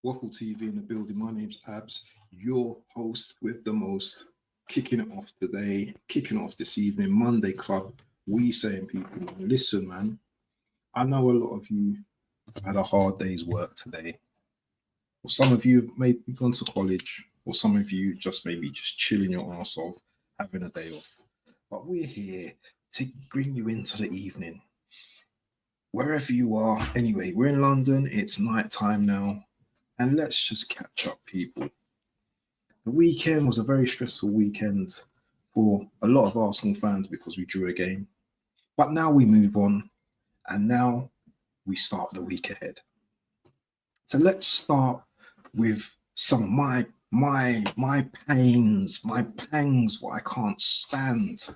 Waffle TV in the building. My name's Abs, your host with the most. Kicking it off today, kicking off this evening, Monday Club. We saying, people, listen, man. I know a lot of you had a hard day's work today. Or some of you have maybe gone to college, or some of you just maybe just chilling your ass off, having a day off. But we're here to bring you into the evening. Wherever you are, anyway, we're in London, it's night time now. And let's just catch up, people. The weekend was a very stressful weekend for a lot of Arsenal fans because we drew a game. But now we move on, and now we start the week ahead. So let's start with some of my pains, my pangs, what I can't stand.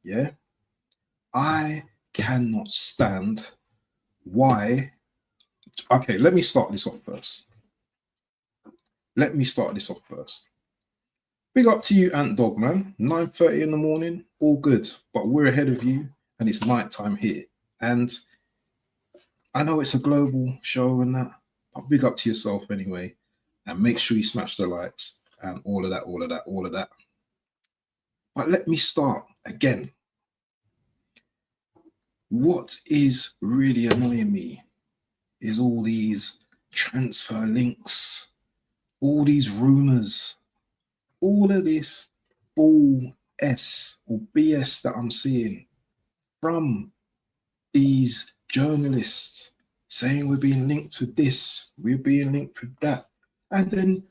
Yeah, I cannot stand why. Okay, let me start this off first. Big up to you, Ant Dog, man. 9:30 in the morning, all good. But we're ahead of you, and it's nighttime here. And I know it's a global show and that, but big up to yourself anyway. And make sure you smash the likes and all of that. But let me start again. What is really annoying me is all these transfer links, all these rumors, all of this bull S or BS that I'm seeing from these journalists saying we're being linked with this, we're being linked with that. And then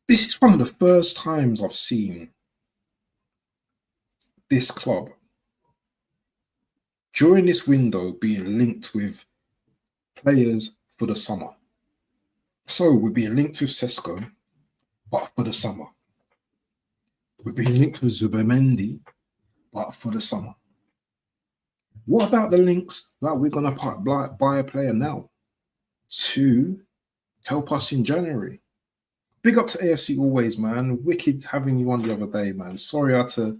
this is one of the first times I've seen this club during this window being linked with players for the summer. So we're being linked with Sesko, but for the summer. We're being linked with Zubimendi, but for the summer. What about the links that we're going to buy a player now to help us in January? Big up to AFC always, man. Wicked having you on the other day, man. Sorry I had to...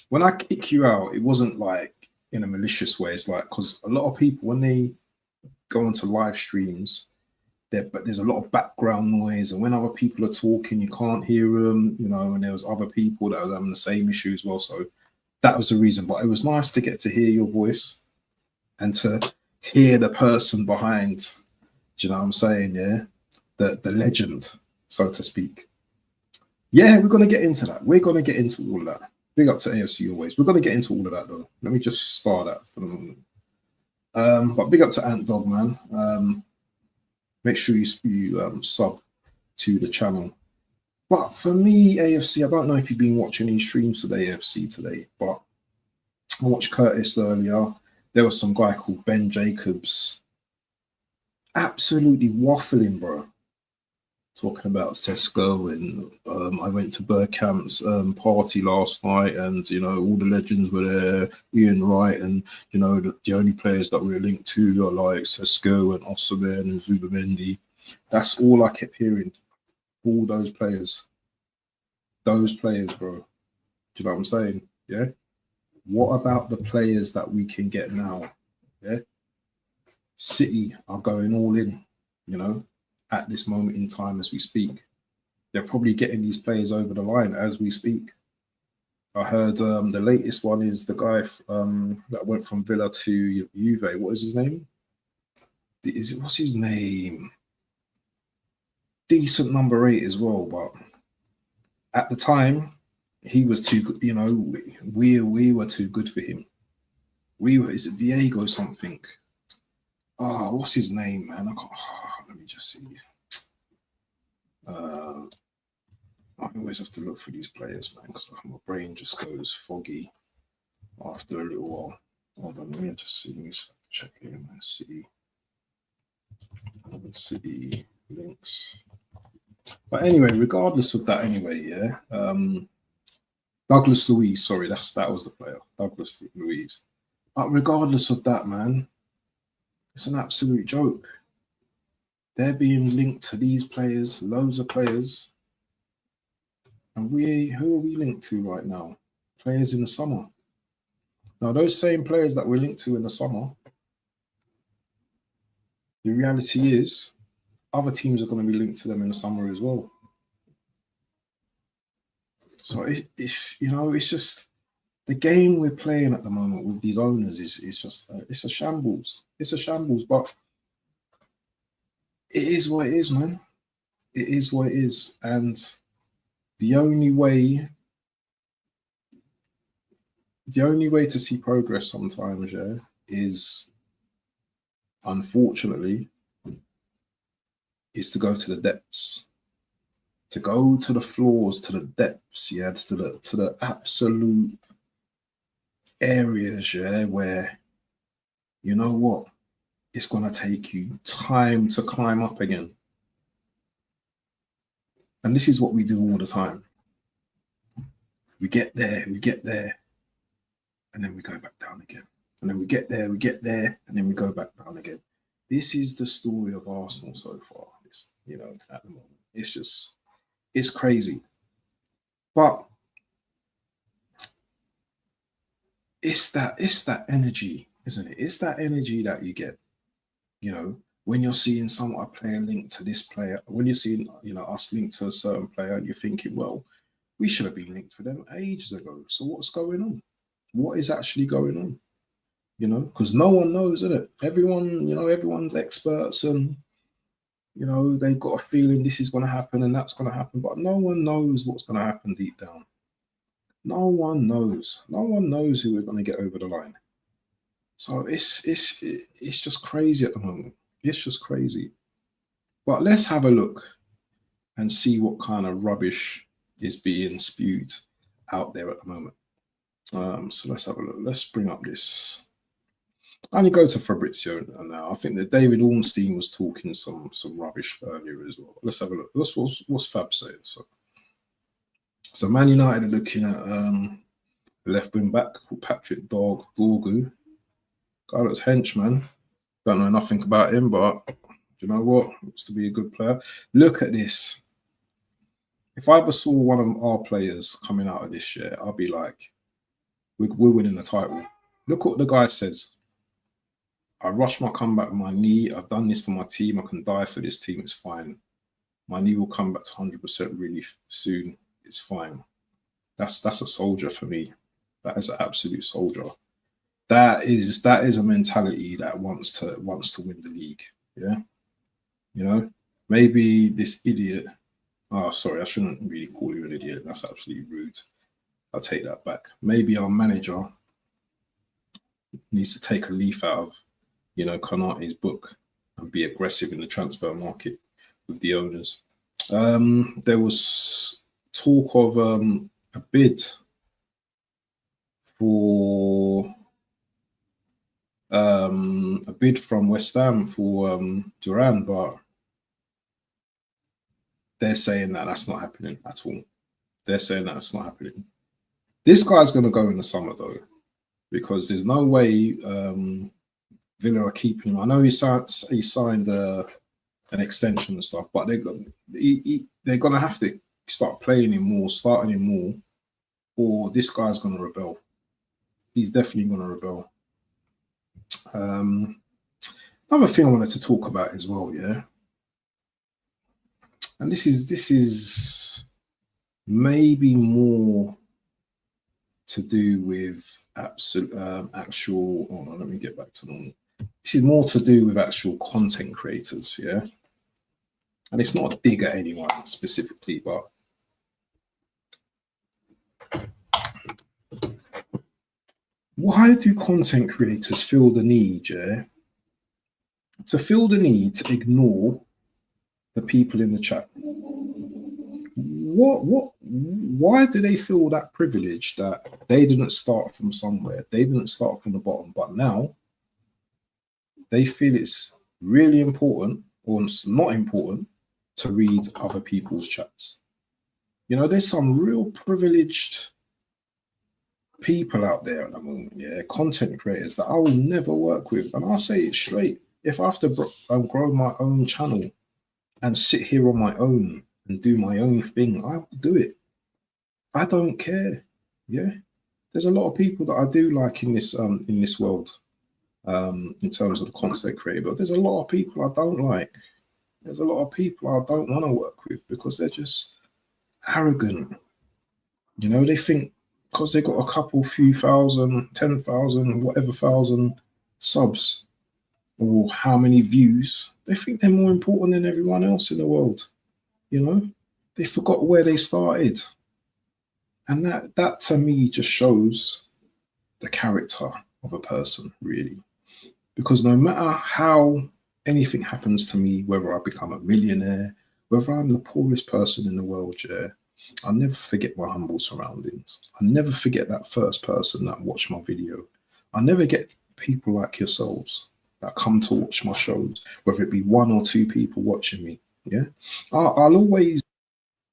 when I kick you out, it wasn't like in a malicious way. It's like, because a lot of people, when they go into live streams, but there's a lot of background noise, and when other people are talking, you can't hear them, you know, and there was other people that was having the same issue as well. So that was the reason. But it was nice to get to hear your voice and to hear the person behind, do you know what I'm saying? Yeah, the legend, so to speak. Yeah, we're going to get into that. We're going to get into all of that. Big up to AFC always. We're going to get into all of that, though. Let me just start that for the moment. But big up to Ant Dog, man. Make sure you sub to the channel. But for me, AFC, I don't know if you've been watching these streams today, AFC today, but I watched Curtis earlier. There was some guy called Ben Jacobs. Absolutely waffling, bro. Talking about Sesko, and I went to Bergkamp's party last night, and you know all the legends were there, Ian Wright, and you know the only players that we're linked to are like Sesko and Osimhen and Zubimendi. That's all I kept hearing. All those players, bro. Do you know what I'm saying? Yeah. What about the players that we can get now? Yeah. City are going all in, you know, at this moment in time as we speak. They're probably getting these players over the line as we speak. I heard the latest one is the guy that went from Villa to Juve. What is his name? What's his name? Decent number 8 as well, but at the time he was too good. You know, we were too good for him. Is it Diego something? Oh, what's his name, man? Let me just see. I always have to look for these players, man, because my brain just goes foggy after a little while. Hold on, let me just see. Let me check here, man. City links. But anyway, regardless of that, yeah. Douglas Luiz, sorry, that was the player, Douglas Luiz. But regardless of that, man, it's an absolute joke. They're being linked to these players, loads of players. And who are we linked to right now? Players in the summer. Now, those same players that we're linked to in the summer, the reality is other teams are going to be linked to them in the summer as well. So it's you know, it's just the game we're playing at the moment with these owners is just it's a shambles. It's a shambles, but it is what it is, man. It is what it is, and the only way to see progress sometimes, yeah, is unfortunately is to go to the depths, to go to the floors, to the depths, yeah, to the absolute areas, yeah, where you know what, it's gonna take you time to climb up again. And this is what we do all the time. We get there, and then we go back down again. And then we get there, and then we go back down again. This is the story of Arsenal so far. It's, you know, at the moment. It's crazy. But it's that energy, isn't it? It's that energy that you get, you know, when you're seeing a player linked to this player, when you're seeing, you know, us linked to a certain player, and you're thinking, well, we should have been linked with them ages ago. So what's going on? What is actually going on? You know, because no one knows, isn't it? Everyone, you know, everyone's experts, and you know, they've got a feeling this is going to happen and that's going to happen, but no one knows what's going to happen deep down. No one knows. No one knows who we're going to get over the line. So it's just crazy at the moment. It's just crazy. But let's have a look and see what kind of rubbish is being spewed out there at the moment. So let's have a look. Let's bring up this. I only go to Fabrizio now. I think that David Ornstein was talking some rubbish earlier as well. Let's have a look. What's Fab saying? So Man United are looking at left wing back called Patrick Dorgu. Guy that's henchman. Don't know nothing about him, but do you know what? Looks to be a good player. Look at this. If I ever saw one of our players coming out of this year, I'll be like, we're winning the title. Look what the guy says. I rushed my comeback with my knee. I've done this for my team. I can die for this team. It's fine. My knee will come back to 100% really soon. It's fine. That's a soldier for me. That is an absolute soldier. That is a mentality that wants to win the league. Yeah, you know, maybe this idiot. Oh, sorry, I shouldn't really call you an idiot. That's absolutely rude. I'll take that back. Maybe our manager needs to take a leaf out of, you know, Konate's book and be aggressive in the transfer market with the owners. There was talk of a bid for from West Ham for Duran, but they're saying that that's not happening at all. They're saying that's not happening. This guy's going to go in the summer though, because there's no way Villa are keeping him. I know he signed an extension and stuff, but they're going to have to start playing him more, starting him more, or this guy's going to rebel. He's definitely going to rebel. Another thing I wanted to talk about as well, yeah, and this is maybe more to do with actual. Oh no, let me get back to normal. This is more to do with actual content creators, yeah, and it's not a dig at anyone specifically, but why do content creators feel the need, yeah, to ignore the people in the chat? Why do they feel that privilege that they didn't start from somewhere? They didn't start from the bottom, but now they feel it's really important or it's not important to read other people's chats. You know, there's some real privileged people out there at the moment, yeah, content creators that I will never work with. And I'll say it straight. If I have to grow my own channel and sit here on my own and do my own thing, I will do it. I don't care. Yeah. There's a lot of people that I do like in this world. in terms of the content creator. But there's a lot of people I don't like. There's a lot of people I don't want to work with because they're just arrogant. You know, they think because they got a couple, few thousand, 10,000, whatever thousand subs or how many views, they think they're more important than everyone else in the world. You know, they forgot where they started. And that to me just shows the character of a person, really. Because no matter how anything happens to me, whether I become a millionaire, whether I'm the poorest person in the world, yeah, I'll never forget my humble surroundings. I'll never forget that first person that watched my video. I'll never get people like yourselves that come to watch my shows, whether it be 1 or 2 people watching me. Yeah, I'll always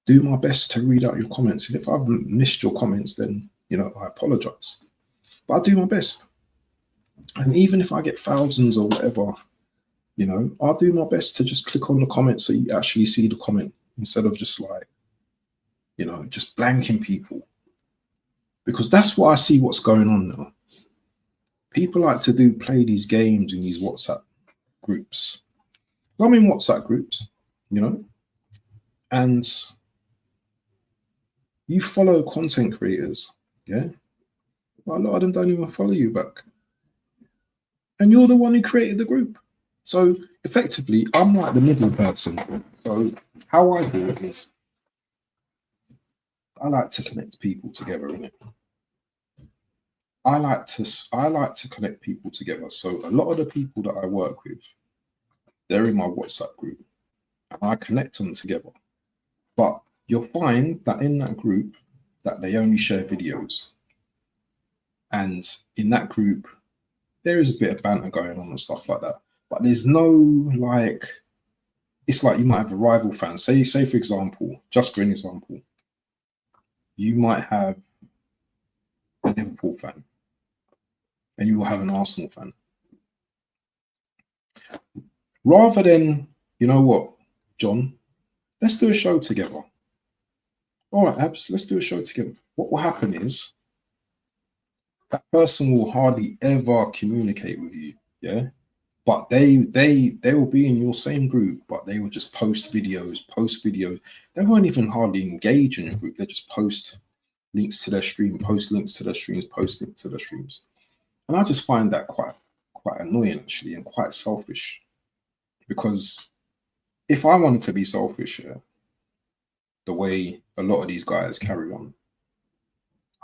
do my best to read out your comments. And if I've missed your comments, then, you know, I apologize. But I'll do my best. And even if I get thousands or whatever, you know, I'll do my best to just click on the comment so you actually see the comment instead of just like, you know, just blanking people. Because that's what I see what's going on now. People like to play these games in these WhatsApp groups. I'm in WhatsApp groups, you know, and you follow content creators, yeah? Well, a lot of them don't even follow you back. And you're the one who created the group. So effectively, I'm like the middle person. So how I do it is I like to connect people together, innit? I like to connect people together. So a lot of the people that I work with, they're in my WhatsApp group and I connect them together. But you'll find that in that group that they only share videos. And in that group, there is a bit of banter going on and stuff like that. But there's no like, it's like you might have a rival fan. Say for example, just for an example, you might have a Liverpool fan and you will have an Arsenal fan. Rather than, you know what, John, let's do a show together. All right, Abs, let's do a show together. What will happen is that person will hardly ever communicate with you, yeah? But they will be in your same group, but they will just post videos. They won't even hardly engage in a group. They just post links to their stream, post links to their streams, post links to their streams. And I just find that quite annoying, actually, and quite selfish. Because if I wanted to be selfish, yeah, the way a lot of these guys carry on,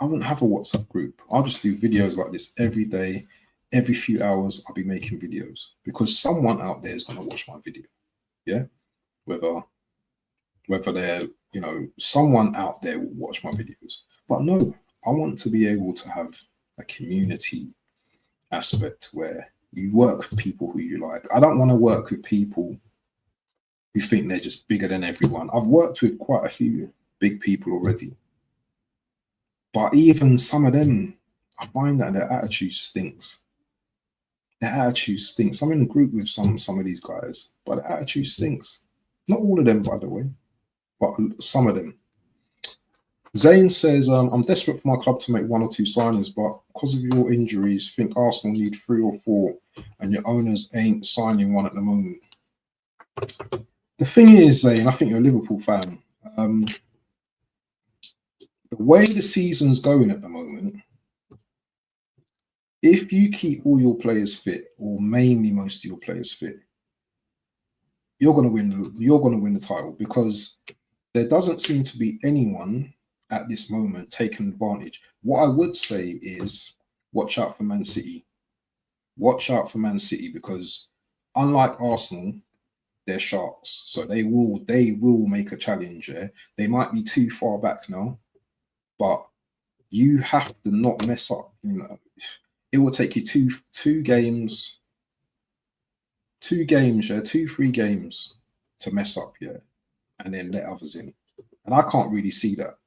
I wouldn't have a WhatsApp group. I'll just do videos like this every day. Every few hours, I'll be making videos because someone out there is going to watch my video. Yeah. Whether they're, you know, someone out there will watch my videos. But no, I want to be able to have a community aspect where you work with people who you like. I don't want to work with people who think they're just bigger than everyone. I've worked with quite a few big people already. But even some of them, I find that their attitude stinks. Their attitude stinks. I'm in a group with some of these guys, but the attitude stinks. Not all of them, by the way, but some of them. Zane says, I'm desperate for my club to make 1 or 2 signings, but because of your injuries, think Arsenal need 3 or 4, and your owners ain't signing one at the moment. The thing is, Zane, I think you're a Liverpool fan. The way the season's going at the moment, if you keep all your players fit, or mainly most of your players fit, you're going to win the title, because there doesn't seem to be anyone at this moment taking advantage. What I would say is watch out for Man City. Watch out for Man City, because unlike Arsenal, they're sharks. So they will make a challenge. Yeah? They might be too far back now, but you have to not mess up. You know, it will take you two games, yeah, 2-3 games to mess up, yeah, and then let others in. And I can't really see that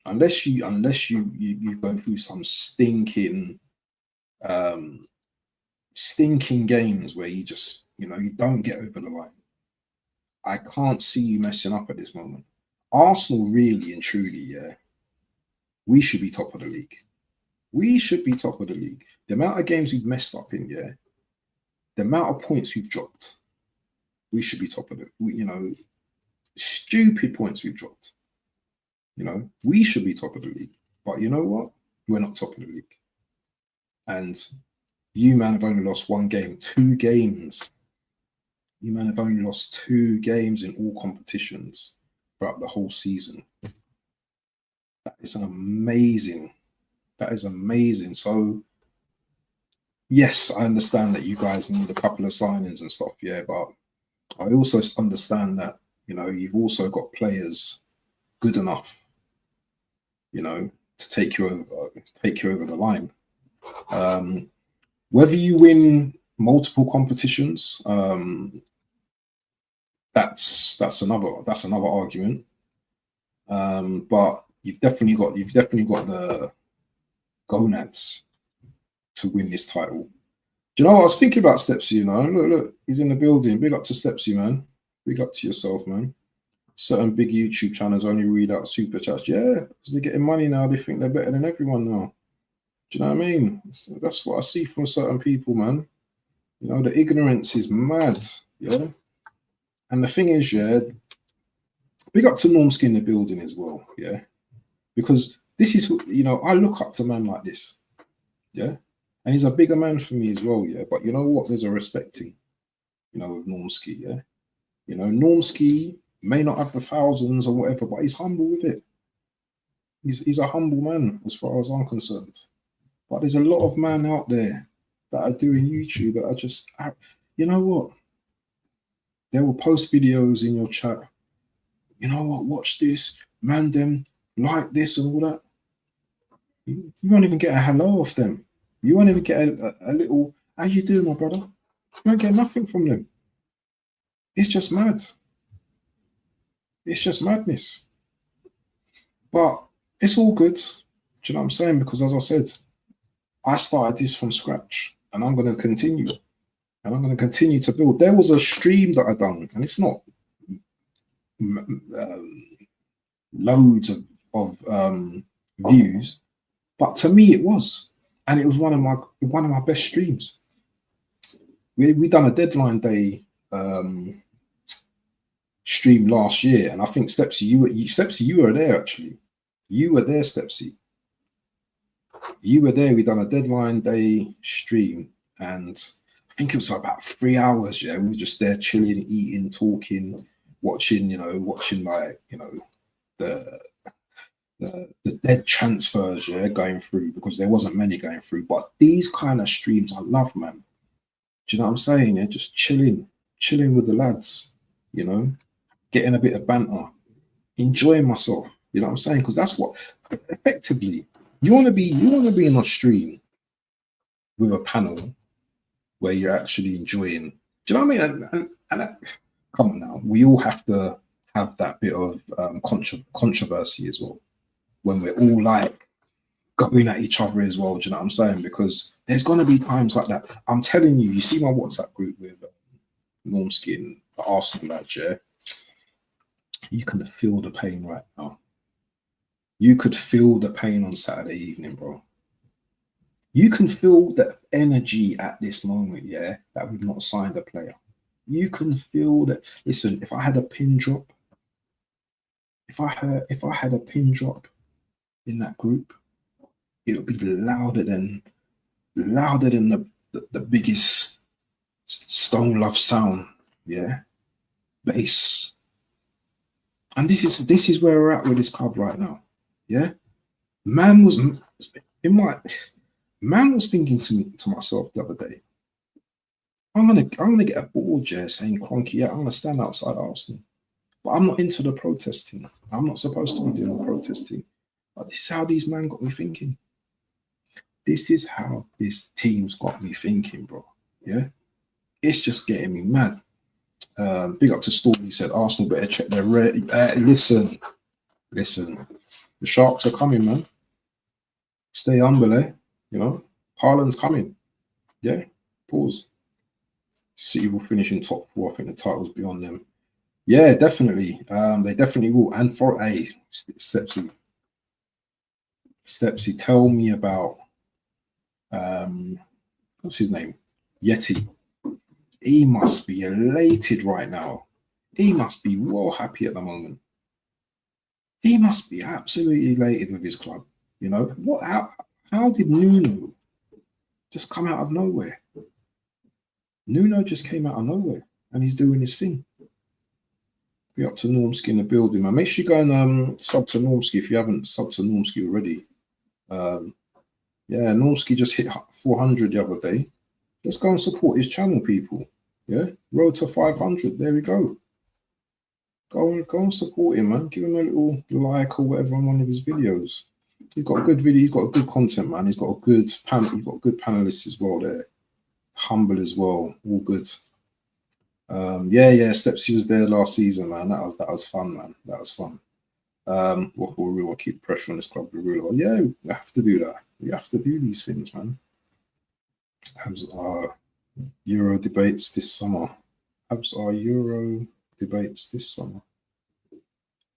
unless you go through some stinking games where you just, you know, you don't get over the line. I can't see you messing up at this moment. Arsenal, really and truly, yeah, we should be top of the league. We should be top of the league. The amount of games we've messed up in, yeah, the amount of points we've dropped, we should be top of it. You know, stupid points we've dropped. You know, we should be top of the league. But you know what? We're not top of the league. And you, man, have only lost 1 game, 2 games. You, man, have only lost 2 games in all competitions throughout the whole season. That is amazing. That is amazing. So, yes, I understand that you guys need a couple of signings and stuff, yeah, but I also understand that, you know, you've also got players good enough, you know, to take you over the line. Whether you win multiple competitions, that's another argument. But you've definitely got the gonads to win this title. Do you know what I was thinking about, Stepsy? You know, look, he's in the building. Big up to Stepsy, man. Big up to yourself, man. Certain big YouTube channels only read out super chats. Yeah, because they're getting money now. They think they're better than everyone now. Do you know what I mean? So that's what I see from certain people, man. You know, the ignorance is mad. Yeah. And the thing is, yeah, big up to Normski in the building as well. Yeah. Because this is, you know, I look up to a man like this. Yeah. And he's a bigger man for me as well. Yeah. But you know what? There's a respecting, you know, with Normski. Yeah. You know, Normski may not have the thousands or whatever, but he's humble with it. He's a humble man as far as I'm concerned. But there's a lot of men out there that are doing YouTube that are just, you know what? They will post videos in your chat. You know what? Watch this, man. Them like this and all that. You won't even get a hello off them. You won't even get a little, how you doing, my brother? You won't get nothing from them. It's just mad. It's just madness. But it's all good. Do you know what I'm saying? Because as I said, I started this from scratch and I'm going to continue. And I'm going to continue to build. There was a stream that I done, and it's not loads of views, but to me it was, and it was one of my best streams. We done a deadline day stream last year, and I think Stepsy, you were there actually. You were there, Stepsy. You were there. We done a deadline day stream, and I think it was about 3 hours. Yeah, we were just there chilling, eating, talking, watching. You know, like, you know, the dead transfers, yeah, going through, because there wasn't many going through. But these kind of streams I love, man. Do you know what I'm saying? Yeah, just chilling with the lads. You know, getting a bit of banter, enjoying myself. You know what I'm saying? Because that's what effectively you want to be in a stream with a panel where you're actually enjoying. Do you know what I mean? And come on now, we all have to have that bit of controversy as well when we're all like going at each other as well. Do you know what I'm saying? Because there's gonna be times like that. I'm telling you. You see my WhatsApp group with Normski and the Arsenal lads, yeah? You can feel the pain right now. You could feel the pain on Saturday evening, bro. You can feel the energy at this moment, yeah, that we've not signed a player. You can feel that. Listen, if I had a pin drop, if I had a pin drop in that group, it would be louder than the biggest Stone Love sound, yeah, bass. And this is where we're at with this club right now, yeah. Man was thinking to myself the other day, I'm gonna get a board, yeah, saying Cronky, yeah, I'm gonna stand outside Arsenal. But I'm not into the protesting. I'm not supposed to be doing the protesting. But this is how these men got me thinking. This is how this team's got me thinking, bro. Yeah? It's just getting me mad. Big up to Stormy, said Arsenal better check their listen. The Sharks are coming, man. Stay humble, eh? You know? Haaland's coming. Yeah? Pause. City will finish in top 4. I think the title's beyond them. Yeah, definitely. They definitely will. And for Stepsy, tell me about what's his name? Yeti. He must be elated right now. He must be well happy at the moment. He must be absolutely elated with his club. You know what? How did Nuno just come out of nowhere? Nuno just came out of nowhere, and he's doing his thing. Be up to Normski in the building, man. Make sure you go and sub to Normski if you haven't subbed to Normski already. Yeah, Normski just hit 400 the other day. Let's go and support his channel, people. Yeah, road to 500. There we go. Go and support him, man. Give him a little like or whatever on one of his videos. He's got a good video. He's got good content, man. He's got a good panel. He's got good panelists as well there. Humble as well. All good. Yeah. Stepsy was there last season, man. That was fun, man. That was fun. What for we want to keep pressure on this club. Yeah, we have to do that. We have to do these things, man. Abs are Euro debates this summer. Abs are Euro debates this summer.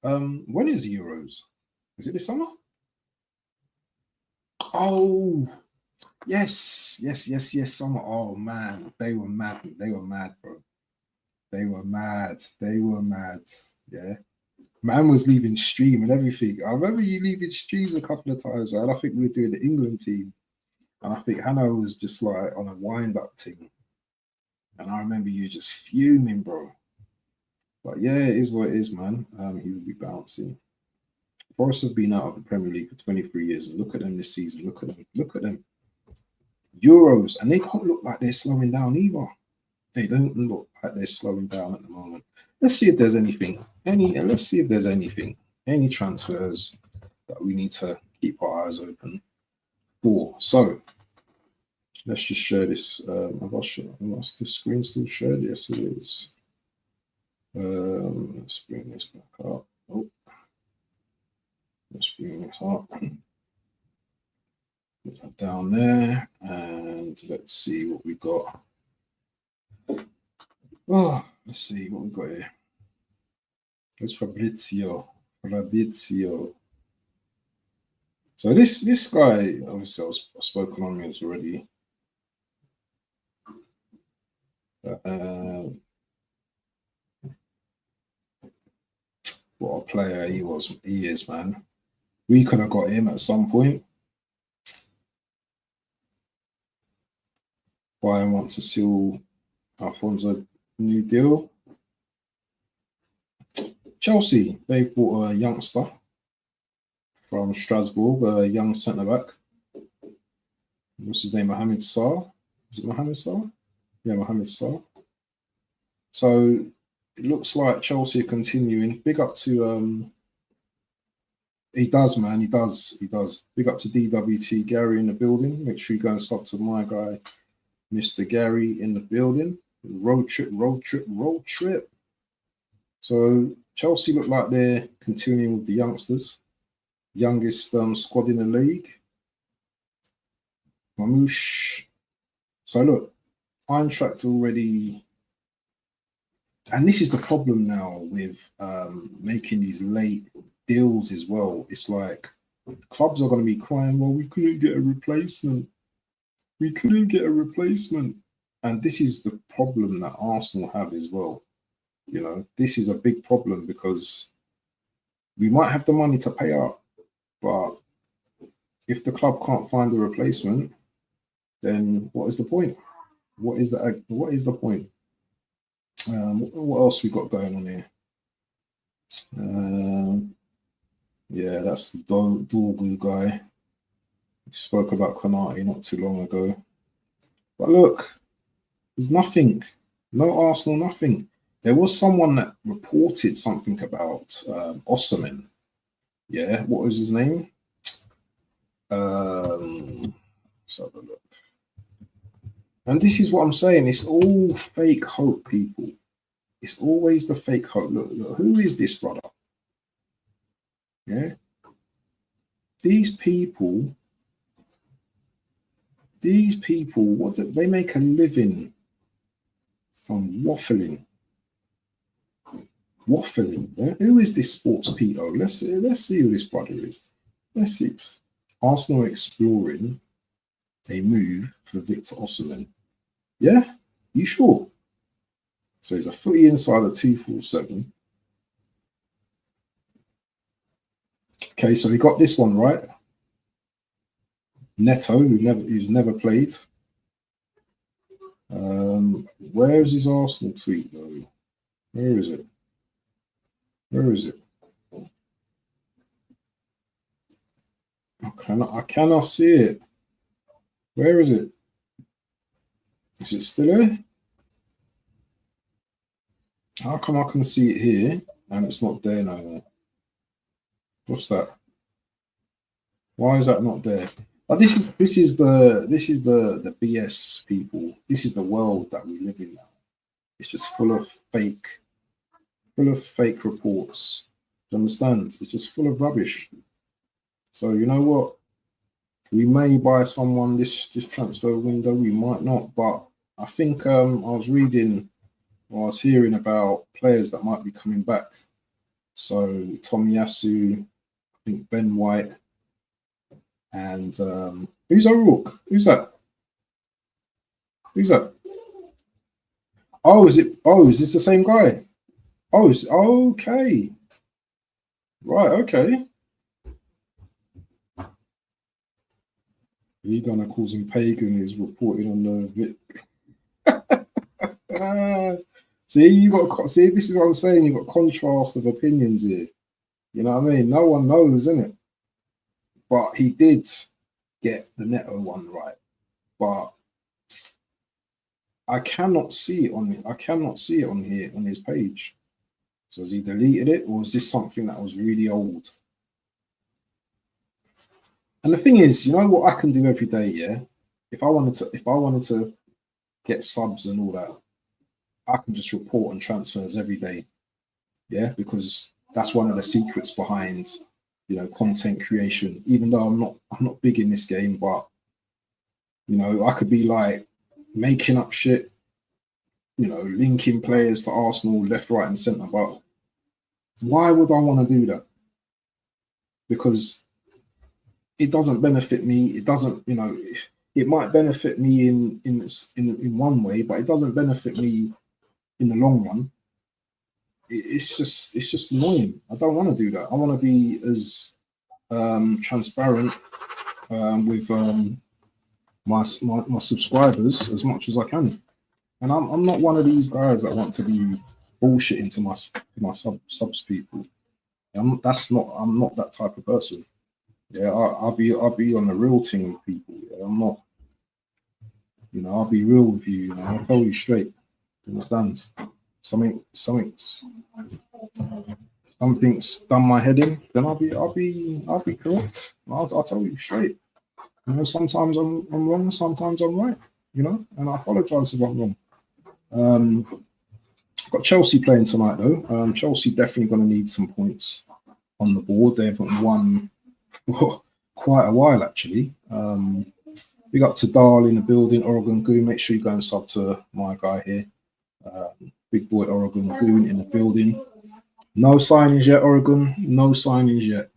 When is the Euros? Is it this summer? Oh, yes. Summer. Oh man, they were mad. They were mad, bro. They were mad. Yeah. Man was leaving stream and everything. I remember you leaving streams a couple of times, right? I think we were doing the England team. And I think Hannah was just like on a wind-up thing. And I remember you just fuming, bro. But yeah, it is what it is, man. He will be bouncing. Forest have been out of the Premier League for 23 years. And look at them this season. Look at them. Euros. And they don't look like they're slowing down either. They don't look like they're slowing down at the moment. Let's see if there's anything. Let's see if there's anything. Any transfers that we need to keep our eyes open for. So let's just share this. Was the screen still shared? Yes, it is. Let's bring this back up. Oh, let's bring this up. Put that down there, and let's see what we got. Oh, let's see what we got here. It's Fabrizio. So this guy, obviously, I've spoken on this already. What a player he is, man. We could have got him at some point. Bayern want to seal Alfonso new deal. Chelsea, they've bought a youngster from Strasbourg, a young centre-back. What's his name? Mohamed Sarr. Is it Mohamed Sarr? Yeah, Mohamed Sarr. So it looks like Chelsea are continuing. Big up to he does, man. He does. Big up to DWT Gary in the building. Make sure you go and sub to my guy, Mr. Gary in the building. Road trip. So Chelsea look like they're continuing with the youngsters. Youngest squad in the league. Mamouche. So look, Eintracht already, and this is the problem now with making these late deals as well. It's like clubs are going to be crying, well, we couldn't get a replacement. And this is the problem that Arsenal have as well. You know, this is a big problem because we might have the money to pay up, but if the club can't find a replacement, then what is the point? What is the point? What else we got going on here? Yeah, that's the Dorgu guy. We spoke about Konate not too long ago. But look, there's nothing. No Arsenal, nothing. There was someone that reported something about Osimhen. Yeah, what was his name? Let's have a look. And this is what I'm saying. It's all fake hope, people. It's always the fake hope. Look, who is this brother? Yeah. These people, what do they make a living from waffling? Yeah? Who is this sports PO? Let's see who this brother is. Let's see. Arsenal exploring a move for Victor Osimhen. Yeah? You sure? So he's a footy insider 247. Okay, so he got this one right. Neto, who's never played. Where is his Arsenal tweet though? Where is it? Where is it? I cannot see it. Where is it? Is it still there? How come I can see it here and it's not there no more? What's that? Why is that not there? But this is the BS, people. This is the world that we live in now. It's just full of fake reports. Do you understand? It's just full of rubbish. So you know what? We may buy someone this transfer window, we might not, but I think I was hearing about players that might be coming back. So Tomiyasu, I think Ben White, and who's O'Rourke? Who's that? Who's that? Oh, is this the same guy? Oh, okay. Right, okay. He gonna call him pagan is reported on the see, this is what I'm saying. You've got contrast of opinions here. You know what I mean? No one knows, innit? But he did get the Neto one right. But I cannot see it on here on his page. So has he deleted it, or is this something that was really old? And the thing is, you know what I can do every day, yeah? If I wanted to get subs and all that, I can just report on transfers every day. Yeah, because that's one of the secrets behind, you know, content creation. Even though I'm not big in this game, but you know, I could be like making up shit, you know, linking players to Arsenal left, right, and centre. But why would I want to do that? Because it doesn't benefit me. It doesn't, you know, it might benefit me in one way, but it doesn't benefit me in the long run. It's just annoying. I don't want to do that. I want to be as transparent with my subscribers as much as I can. And I'm not one of these guys that want to be bullshitting to my subs people. I'm not that type of person. Yeah, I'll be on the real thing with people. Yeah? I'm not, you know, I'll be real with you. You know, I'll tell you straight. You understand? Something's done my head in, then I'll be correct. I'll tell you straight. You know, sometimes I'm wrong, sometimes I'm right. You know, and I apologise if I'm wrong. Got Chelsea playing tonight though. Chelsea definitely going to need some points on the board. They haven't won quite a while actually. Big up to Dahl in the building, Oregon Goon. Make sure you go and sub to my guy here. Big boy Oregon Goon in the building. No signings yet, Oregon. No signings yet.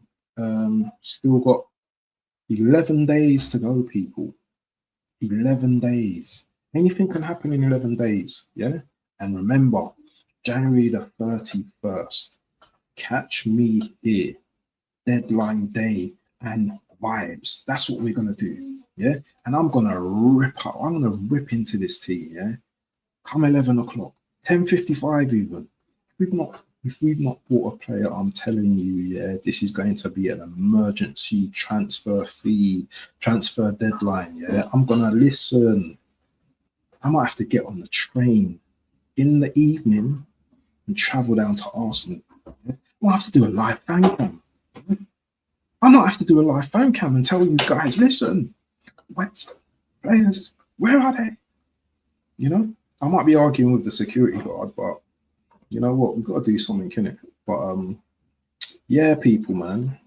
Still got 11 days to go, people. 11 days. Anything can happen in 11 days, yeah? And remember, January the 31st, catch me here. Deadline day and vibes. That's what we're going to do, yeah? And I'm going to rip into this team, yeah? Come 11 o'clock, 10:55 even. If we've not bought a player, I'm telling you, yeah, this is going to be an emergency transfer deadline, yeah? I'm going to listen. I might have to get on the train in the evening and travel down to Arsenal. Yeah? I might have to do a live fan cam. I might have to do a live fan cam and tell you guys, listen, where's the players? Where are they? You know, I might be arguing with the security guard, but you know what? We've got to do something, innit? But yeah, people, man.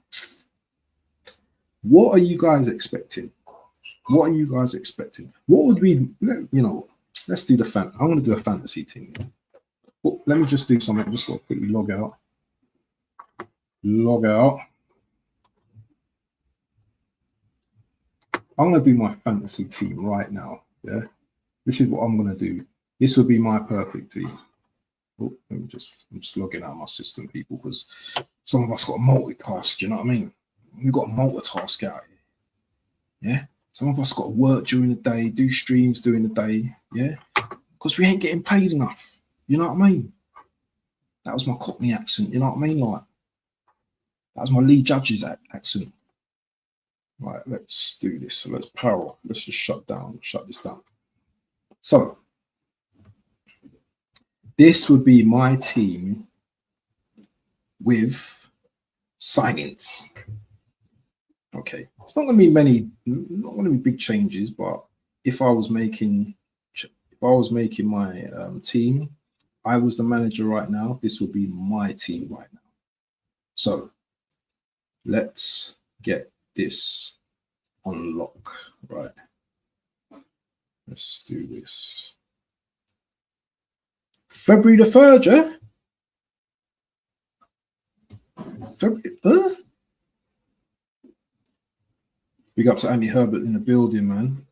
What are you guys expecting? What are you guys expecting? What would we, you know, let's do the I want to do a fantasy team. Well, let me just do something. I'm just got to quickly log out. I'm going to do my fantasy team right now. Yeah. This is what I'm going to do. This will be my perfect team. Oh, I'm just logging out of my system, people, because some of us got to multitask. Do you know what I mean? We've got to multitask out here. Yeah. Some of us got to work during the day, do streams during the day. Yeah. Because we ain't getting paid enough. You know what I mean? That was my Cockney accent. You know what I mean? Like, that was my Lee Judge's accent. Right, let's do this. So let's power off. Let's just shut this down. So this would be my team with sign-ins. Okay, it's not going to be not going to be big changes, but if I was making my team, I was the manager right now, this would be my team right now. So let's get this on lock, right? Let's do this. February the 3rd, yeah? February 3rd? Big up to Andy Herbert in the building, man.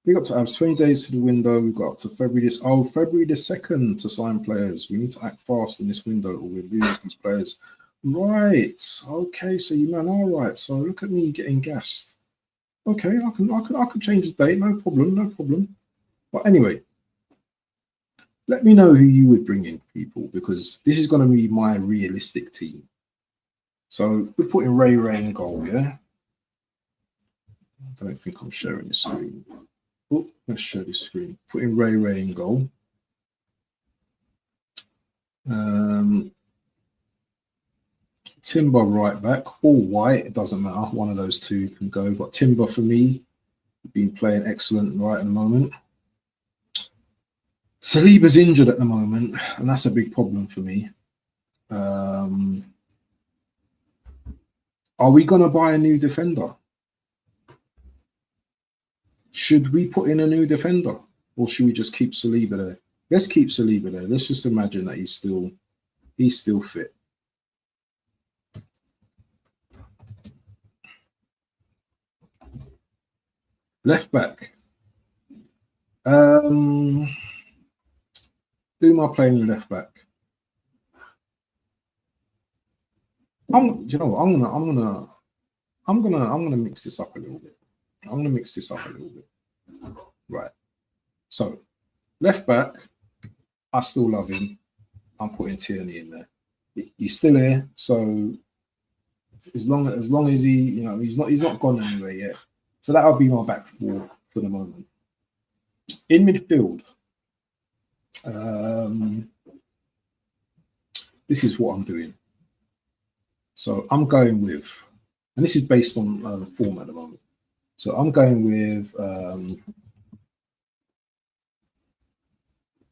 Big up to Abs, 20 days to the window. We've got up to February the 2nd to sign players. We need to act fast in this window or we'll lose these players. Right. Okay, so you man all right. So look at me getting gassed. Okay, I could change the date, no problem. But anyway, let me know who you would bring in, people, because this is going to be my realistic team. So we're putting Ray in goal, yeah? I don't think I'm sharing the screen. Oh, let's share the screen. Putting Ray in goal. Timber right back, or White, it doesn't matter. One of those two can go. But Timber for me, been playing excellent right at the moment. Saliba's injured at the moment, and that's a big problem for me. Are we going to buy a new defender? Should we put in a new defender, or should we just keep Saliba there? Let's keep Saliba there. Let's just imagine that he's still fit. Left back. Who am I playing left back? You know what? I'm gonna mix this up a little bit. Right. So left back, I still love him. I'm putting Tierney in there. He's still here, so as long as he, you know, he's not gone anywhere yet. So that'll be my back four for the moment. In midfield, this is what I'm doing. So I'm going with, and this is based on form at the moment. So I'm going with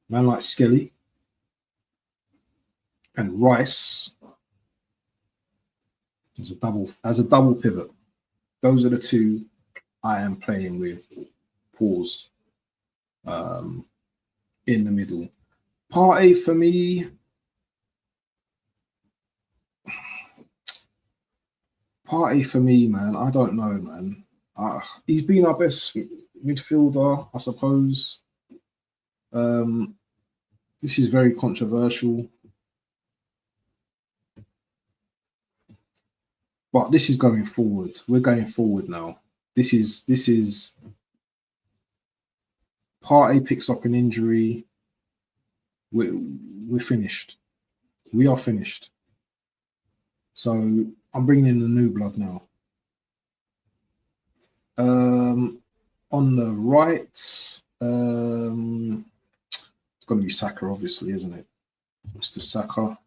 man like Skelly and Rice as a double pivot. Those are the two I am playing with. Pause in the middle. Partey for me. Man. I don't know, man. He's been our best midfielder, I suppose. This is very controversial, but this is going forward. We're going forward now. This is Partey picks up an injury. We're finished. We are finished. So I'm bringing in the new blood now. On the right, it's going to be Saka, obviously, isn't it? Mr. Saka.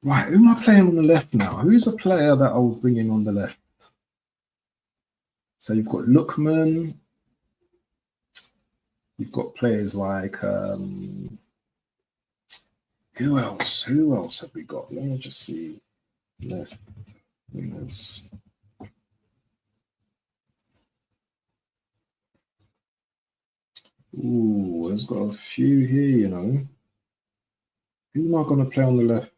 Right, who am I playing on the left now? Who's a player that I will bring in on the left? So you've got Lookman. You've got players like who else? Who else have we got? Let me just see. Left wingers. Ooh, there's got a few here, you know. Who am I going to play on the left?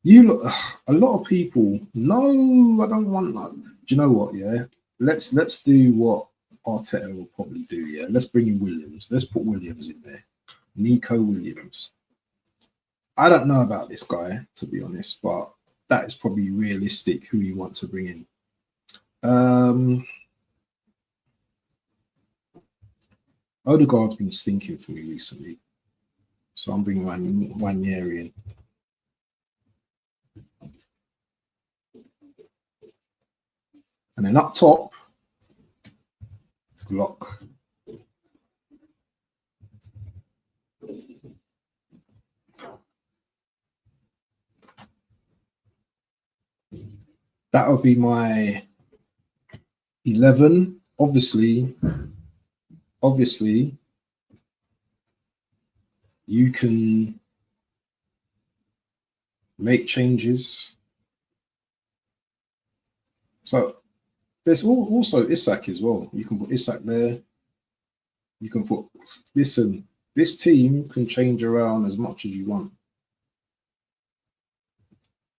You look, a lot of people. No, I don't want that. Do you know what? Yeah, let's do what Arteta will probably do. Yeah, let's bring in Williams. Let's put Williams in there. Nico Williams. I don't know about this guy, to be honest, but that is probably realistic who you want to bring in. Odegaard's been stinking for me recently, so I'm bringing Wanyeri in. And then up top, Glock. That would be my 11. Obviously, you can make changes. So there's also Isak as well. You can put Isak there. You can put, listen, this team can change around as much as you want.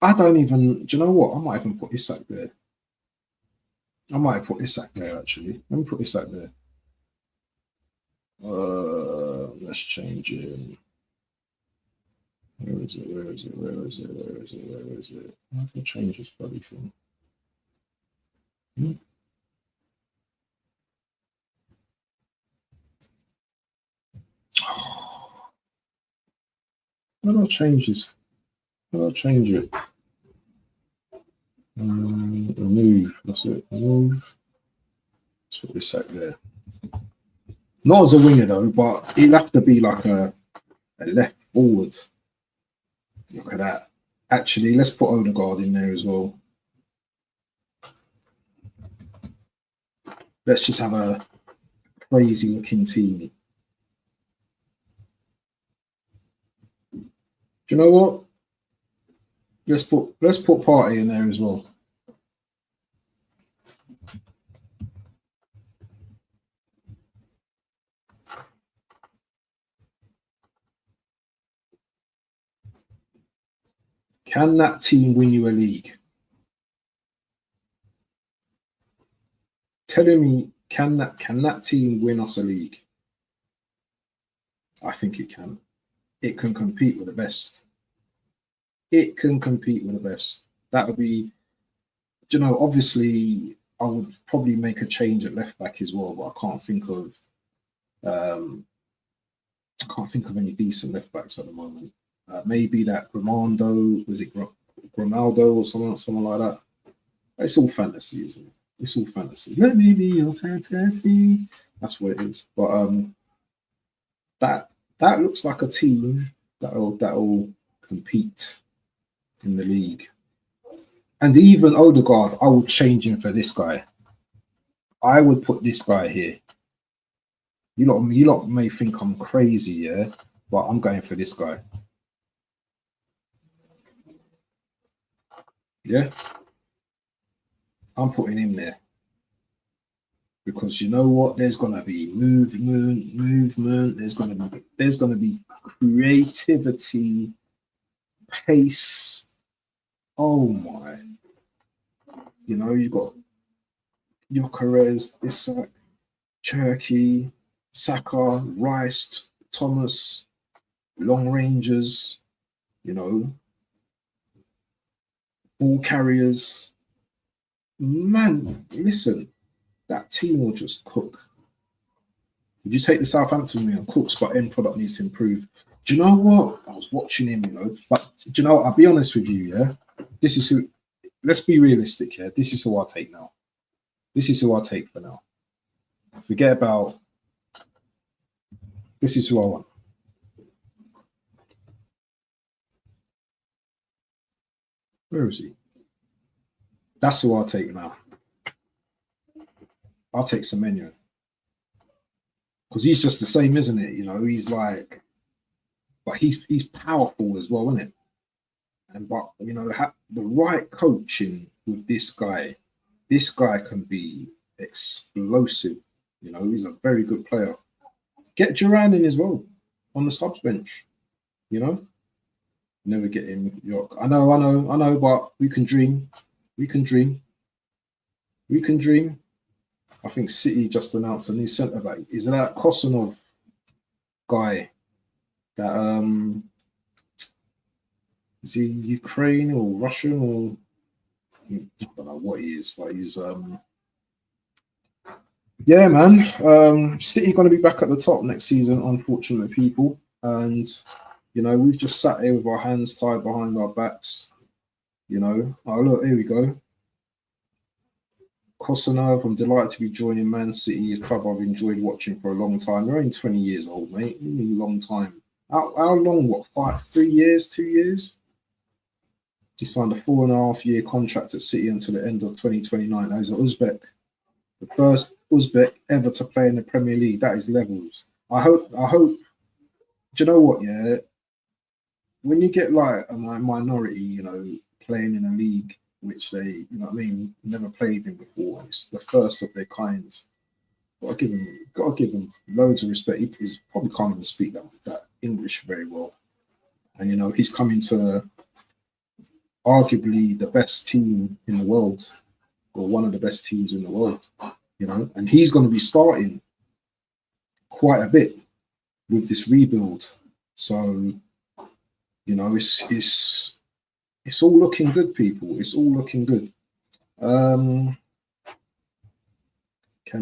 I don't even, do you know what? I might even put Isak there. I might put Isak there, actually. Let me put Isak there. Let's change it. Where is it? Where is it? Where is it? Where is it? Where is it? I can change this bloody thing. How do I change this? How do I change it? Remove. That's it. Remove. Let's put this out there. Not as a winger though, but he'll have to be like a left forward. Look at that. Actually, let's put Odegaard in there as well. Let's just have a crazy looking team. Do you know what? Let's put Partey in there as well. Can that team win you a league? Telling me, can that team win us a league? I think it can. It can compete with the best. It can compete with the best. That would be, you know, obviously I would probably make a change at left back as well, but I can't think of any decent left backs at the moment. Maybe that Grimaldo, was it Grimaldo or someone like that? It's all fantasy, isn't it? It's all fantasy. Let me be your fantasy. That's what it is. But that looks like a team that'll compete in the league. And even Odegaard, I would change him for this guy. I would put this guy here. You lot may think I'm crazy, yeah, but I'm going for this guy. Yeah, I'm putting him there because you know what? There's gonna be movement. There's gonna be creativity, pace. Oh my! You know, you got Gyökeres, Isak, Cherky, Saka, Rice, Thomas, long rangers. You know, ball carriers. Man, listen, that team will just cook. Would you take the Southampton win? Cooks, but end product needs to improve. Do you know what? I was watching him, you know, but do you know what? I'll be honest with you, yeah? This is who, let's be realistic here. This is who I'll take now. This is who I'll take for now. Forget about, this is who I want. Where is he? That's who I'll take now. I'll take Semenyo. Because he's just the same, isn't it? You know, he's like, but he's powerful as well, isn't it? And but you know, the right coaching with this guy can be explosive. You know, he's a very good player. Get Duran in as well on the subs bench. You know, never get him York. I know, but we can dream. We can dream. We can dream. I think City just announced a new centre back. Is it that Kosanov guy? That is he Ukraine or Russian or I don't know what he is, but he's yeah, man. City going to be back at the top next season, unfortunately, people. And you know, we've just sat here with our hands tied behind our backs. You know, oh look, here we go. Kosanov, I'm delighted to be joining Man City, a club I've enjoyed watching for a long time. They're only 20 years old, mate. A long time. How long? What, 3 years, 2 years? He signed a 4.5-year contract at City until the end of 2029. Now he's an Uzbek, the first Uzbek ever to play in the Premier League. That is levels. I hope. Do you know what? Yeah, when you get like a minority, you know, playing in a league which they, you know what I mean, never played in before, it's the first of their kind. Gotta give him loads of respect. He's probably can't even speak that English very well, and you know he's coming to arguably the best team in the world, or one of the best teams in the world, you know, and he's going to be starting quite a bit with this rebuild. So, you know, it's all looking good, people. It's all looking good. Can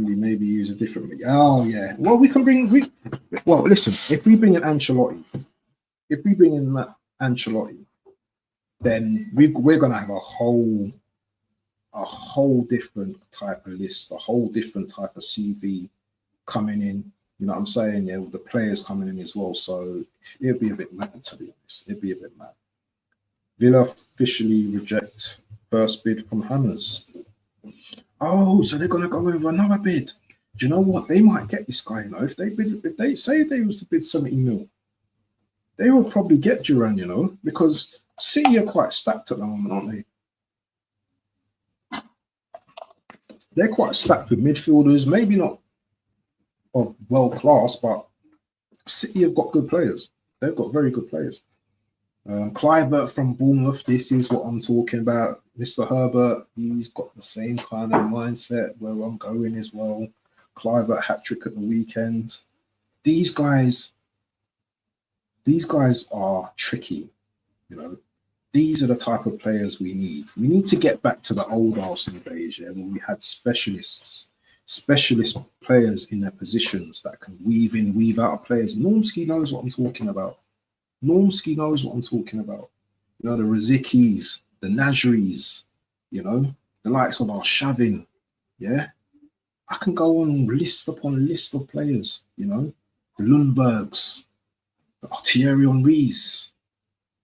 we maybe use a different? Oh yeah. Well, we can bring. Well, listen. If we bring in Ancelotti, then we're gonna have a whole different type of list, a whole different type of CV coming in. You know what I'm saying? Yeah, with the players coming in as well. So it'll be a bit mad, to be honest. It'll be a bit mad. Villa officially reject first bid from Hammers. Oh, so they're gonna go with another bid. Do you know what? They might get this guy. You know, if they say they was to bid 70 mil, they will probably get Duran. You know, because City are quite stacked at the moment, aren't they? They're quite stacked with midfielders. Maybe not of world class, but City have got good players. They've got very good players. Kluivert from Bournemouth, this is what I'm talking about. Mr. Herbert, he's got the same kind of mindset where I'm going as well. Kluivert hat-trick at the weekend. These guys are tricky, you know. These are the type of players we need. We need to get back to the old Arsenal days, yeah, when we had specialist players in their positions that can weave in, weave out players. Normski knows what I'm talking about. You know, the Razikis, the Najris, you know, the likes of our Shavin, yeah. I can go on list upon list of players, you know, the Lundbergs, the Thierry Henrys,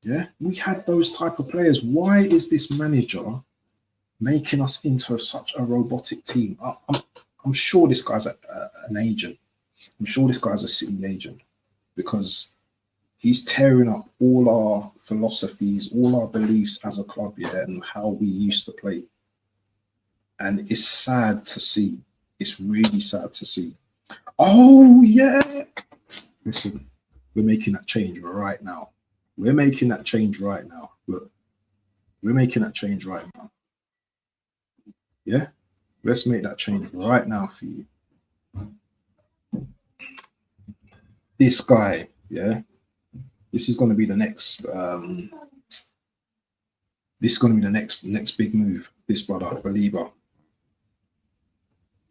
yeah. We had those type of players. Why is this manager making us into such a robotic team? I'm sure this guy's an agent. I'm sure this guy's a City agent, because he's tearing up all our philosophies, all our beliefs as a club, yeah, and how we used to play. And it's sad to see. It's really sad to see. Oh, yeah. Listen, we're making that change right now. Look, we're making that change right now. Yeah? Let's make that change right now for you. This guy, yeah? This is going to be the next. This is going to be the next big move. This brother, Belieber.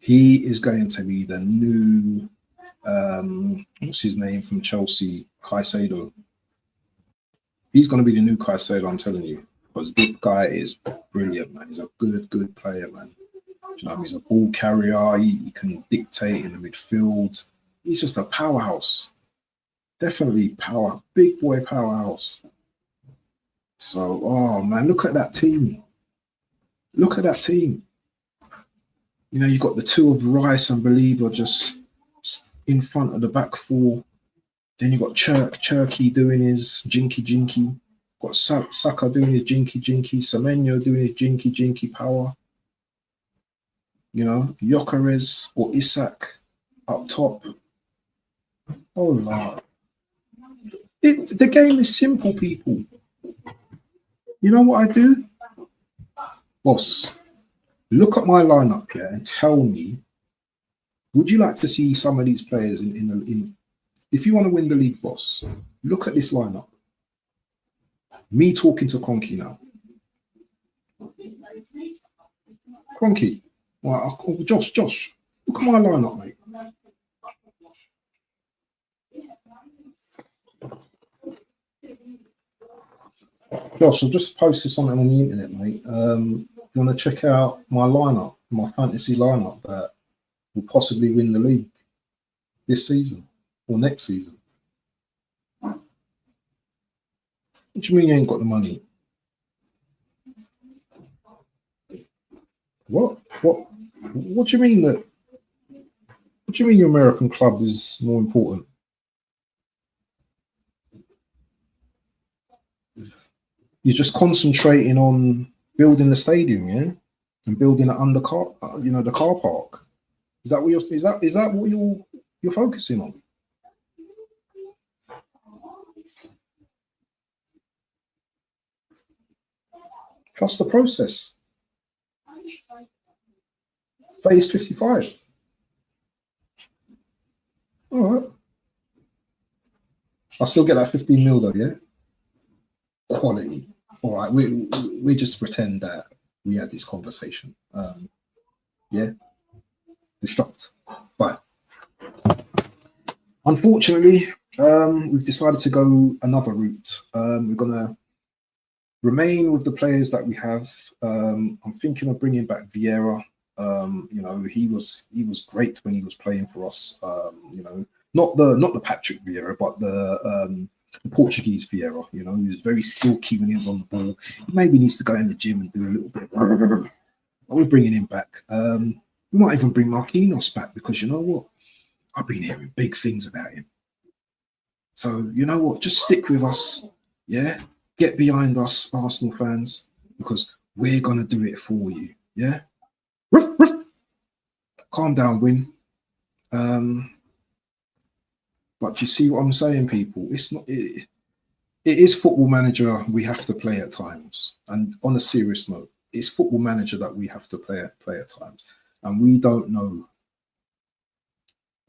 He is going to be the new. What's his name from Chelsea? Caicedo. He's going to be the new Caicedo. I'm telling you, because this guy is brilliant, man. He's a good player, man. You know, he's a ball carrier. He can dictate in the midfield. He's just a powerhouse. Definitely big boy powerhouse. So, oh man, look at that team. You know, you got the two of Rice and Belieber just in front of the back four. Then you got Cherky doing his jinky. Got Saka doing his jinky. Semenyo doing his jinky power. You know, Gyökeres or Isak up top. Oh Lord. The game is simple, people. You know what I do? Boss, look at my lineup here and tell me Would you like to see some of these players in if you want to win the league, boss? Look at this lineup. Me talking to Cronky now. Cronky, right, I'll call Josh. Look at my lineup, mate. Josh, I'll just posted something on the internet, mate. You want to check out my lineup, my fantasy lineup that will possibly win the league this season or next season? What do you mean you ain't got the money? What do you mean that? What do you mean your American club is more important? You're just concentrating on building the stadium, yeah, and building it under car, the car park. Is that what you're focusing on? Trust the process. Phase 55. All right. I'll still get that 15 mil though, yeah? Quality. All right, we just pretend that we had this conversation. Yeah. Destruct. Bye. Unfortunately, we've decided to go another route. We're gonna remain with the players that we have. I'm thinking of bringing back Vieira. He was great when he was playing for us. Not the Patrick Vieira, but the Portuguese Vieira. He was very silky when he was on the ball. He maybe needs to go in the gym and do a little bit. But we're bringing him back. We might even bring Marquinhos back because you know what? I've been hearing big things about him. So you know what? Just stick with us. Yeah. Get behind us, Arsenal fans, because we're gonna do it for you. Yeah. Ruff, ruff. Calm down, Win. But you see what I'm saying, people? It's not. It is Football Manager we have to play at times. And on a serious note, it's Football Manager that we have to play at times. And we don't know.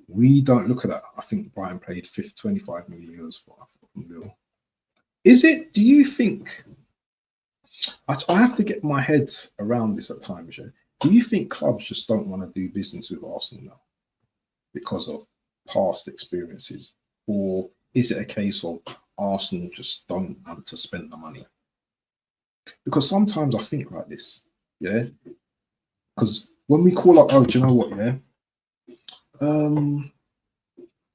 We don't look at that. I think Brian paid 25 million euros for Lille. Is it? Do you think? I have to get my head around this at times. Yeah? Do you think clubs just don't want to do business with Arsenal now because of past experiences, or is it a case of Arsenal just don't want to spend the money? Because sometimes I think like this, yeah. Because when we call up, oh, do you know what? Yeah,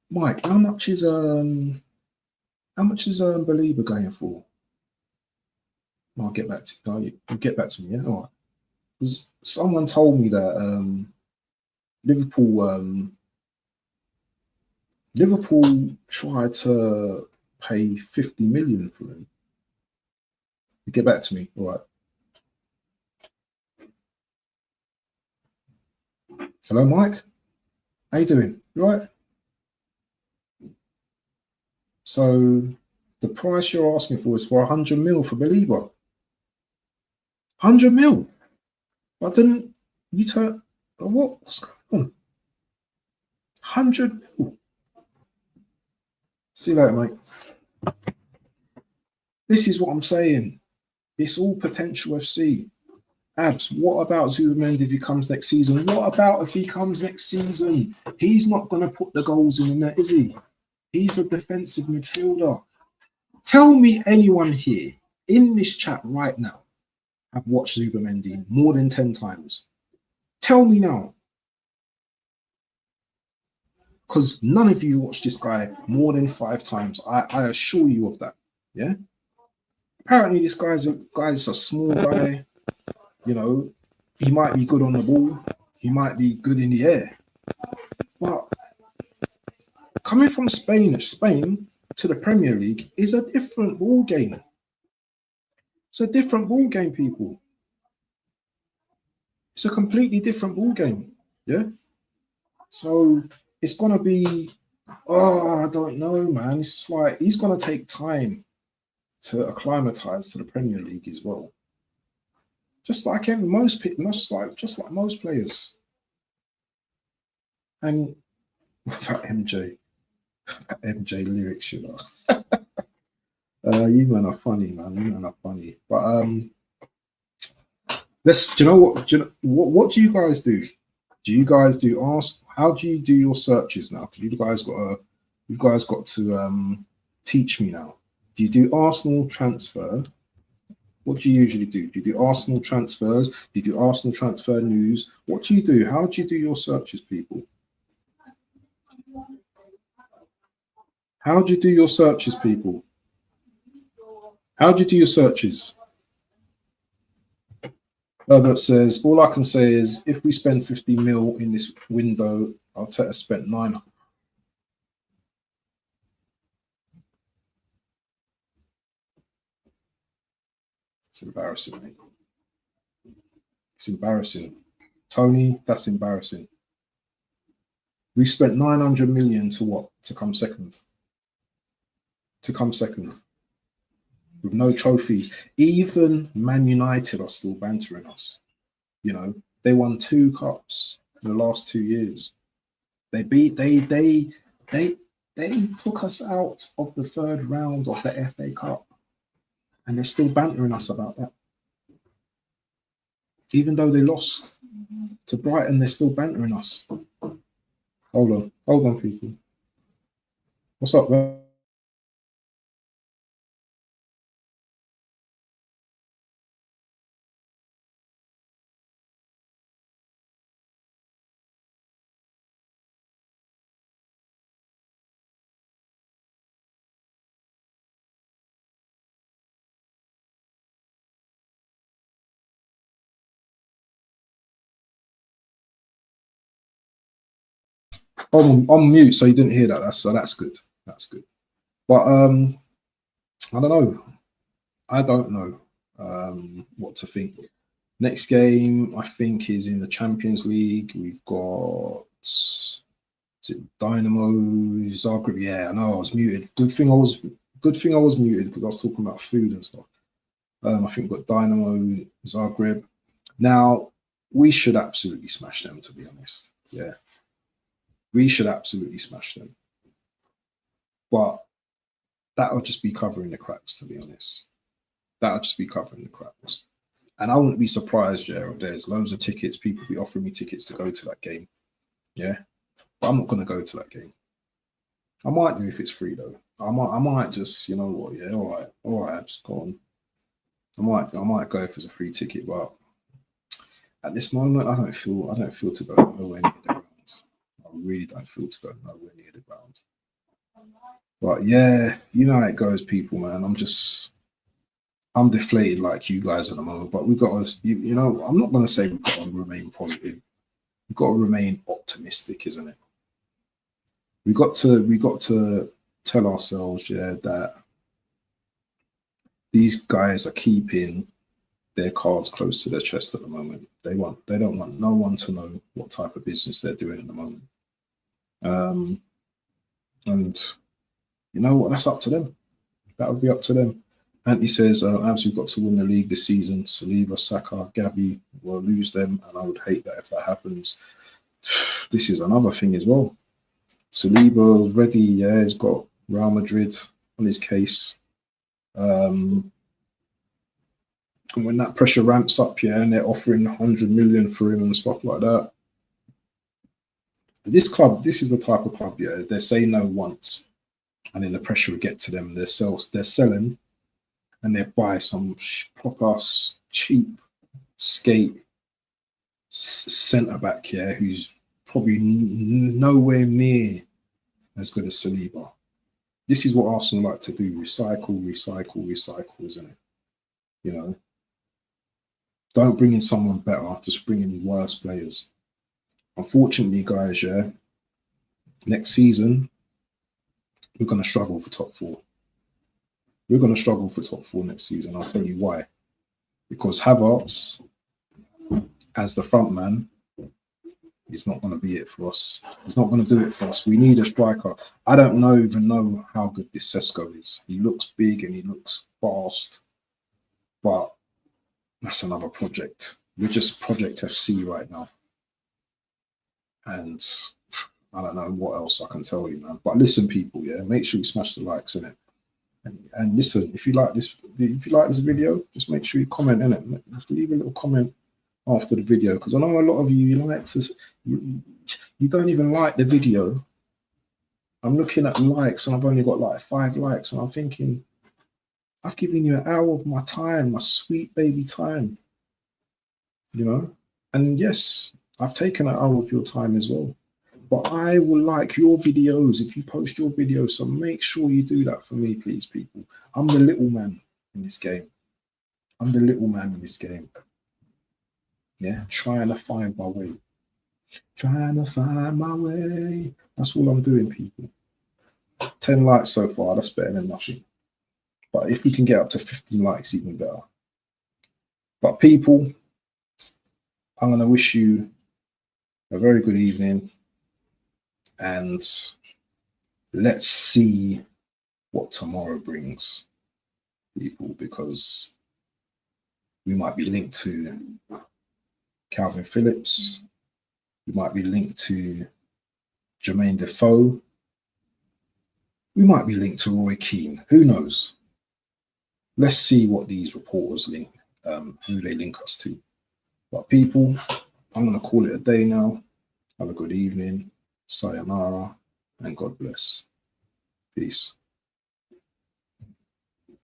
Mike, how much is Belieber going for? I'll get back to you. You'll get back to me, yeah. All right. Because someone told me that Liverpool tried to pay 50 million for him. You get back to me, all right. Hello, Mike. How you doing? You all right? So the price you're asking for is for 100 mil for Belieber. 100 mil. But then you turn what's going on? 100 mil. See you later, mate. This is what I'm saying. It's all potential FC. Abs, what about Zubimendi if he comes next season? What about if he comes next season? He's not going to put the goals in the net, is he? He's a defensive midfielder. Tell me anyone here in this chat right now have watched Zubimendi more than 10 times. Tell me now. Because none of you watched this guy more than 5 times. I assure you of that. Yeah. Apparently, this guy's a small guy. He might be good on the ball. He might be good in the air. But coming from Spain to the Premier League is a different ball game. It's a different ball game, people. It's a completely different ball game. Yeah. So it's gonna be, I don't know, man. It's just like he's gonna take time to acclimatize to the Premier League as well. Just like most players. And what about MJ? MJ lyrics, you know. You men are funny, man. You men are funny. But let's. Do you know what? Do you know what do you guys do? Do you guys do ask? How do you do your searches now? Because you guys got to teach me now. Do you do Arsenal transfer? What do you usually do? Do you do Arsenal transfers? Do you do Arsenal transfer news? What do you do? How do you do your searches, people? How do you do your searches, people? How do you do your searches? Herbert says, all I can say is if we spend 50 mil in this window, Arteta spent 9. It's embarrassing, mate. It's embarrassing. Tony, that's embarrassing. We spent 900 million to what? To come second. To come second. With no trophies. Even Man United are still bantering us. You know, they won 2 cups in the last 2 years. They took us out of the 3rd round of the FA Cup. And they're still bantering us about that. Even though they lost to Brighton, they're still bantering us. Hold on, people. What's up, man? I'm on mute, so you didn't hear that. That's good. That's good. But I don't know. I don't know what to think. Next game, I think, is in the Champions League. We've got Dynamo Zagreb. Yeah, I know I was muted. Good thing I was muted because I was talking about food and stuff. I think we've got Dynamo Zagreb. Now we should absolutely smash them, to be honest. Yeah, we should absolutely smash them. But that'll just be covering the cracks, to be honest. That'll just be covering the cracks. And I wouldn't be surprised, Gerald. There's loads of tickets. People be offering me tickets to go to that game. Yeah. But I'm not going to go to that game. I might do if it's free, though. I might just, you know what? Yeah, all right, just go on. I might go if it's a free ticket, but at this moment, I don't feel to go nowhere near the ground. I really don't feel to go nowhere near the ground. But yeah, you know how it goes, people, man. I'm deflated like you guys at the moment, but we've got to, you know, I'm not going to say we've got to remain positive. We've got to remain optimistic, isn't it? We got to tell ourselves, yeah, that these guys are keeping their cards close to their chest at the moment. They don't want no one to know what type of business they're doing at the moment. And you know what? That's up to them. That would be up to them. Anthony says, as we've got to win the league this season, Saliba, Saka, Gabby will lose them, and I would hate that if that happens. This is another thing as well. Saliba's ready, yeah, he's got Real Madrid on his case. And when that pressure ramps up, yeah, and they're offering 100 million for him and stuff like that. This club, this is the type of club, yeah, they say no once, and then the pressure will get to them. They're selling, and they buy some proper cheap skate centre back, yeah, who's probably nowhere near as good as Saliba. This is what Arsenal like to do: recycle, isn't it? You know, don't bring in someone better, just bring in worse players. Unfortunately, guys, yeah, next season we're going to struggle for top 4. We're going to struggle for top 4 next season. I'll tell you why. Because Havertz, as the front man, is not going to be it for us. He's not going to do it for us. We need a striker. I don't even know how good this Sesko is. He looks big and he looks fast, but that's another project. We're just Project FC right now. And I don't know what else I can tell you, man. But listen, people, yeah, make sure you smash the likes in it. And listen, if you like this video, just make sure you comment in it. Just leave a little comment after the video, because I know a lot of you like to, you don't even like the video. I'm looking at likes and I've only got like 5 likes, and I'm thinking, I've given you an hour of my time, my sweet baby time, you know? And yes, I've taken an hour of your time as well. But I will like your videos if you post your videos. So make sure you do that for me, please, people. I'm the little man in this game. I'm the little man in this game. Yeah, trying to find my way. Trying to find my way. That's all I'm doing, people. 10 likes so far, that's better than nothing. But if we can get up to 15 likes, even better. But people, I'm going to wish you a very good evening. And let's see what tomorrow brings, people, because we might be linked to Calvin Phillips. We might be linked to Jermaine Defoe. We might be linked to Roy Keane. Who knows? Let's see what these reporters link, who they link us to. But people, I'm going to call it a day now. Have a good evening. Sayonara, and God bless. Peace.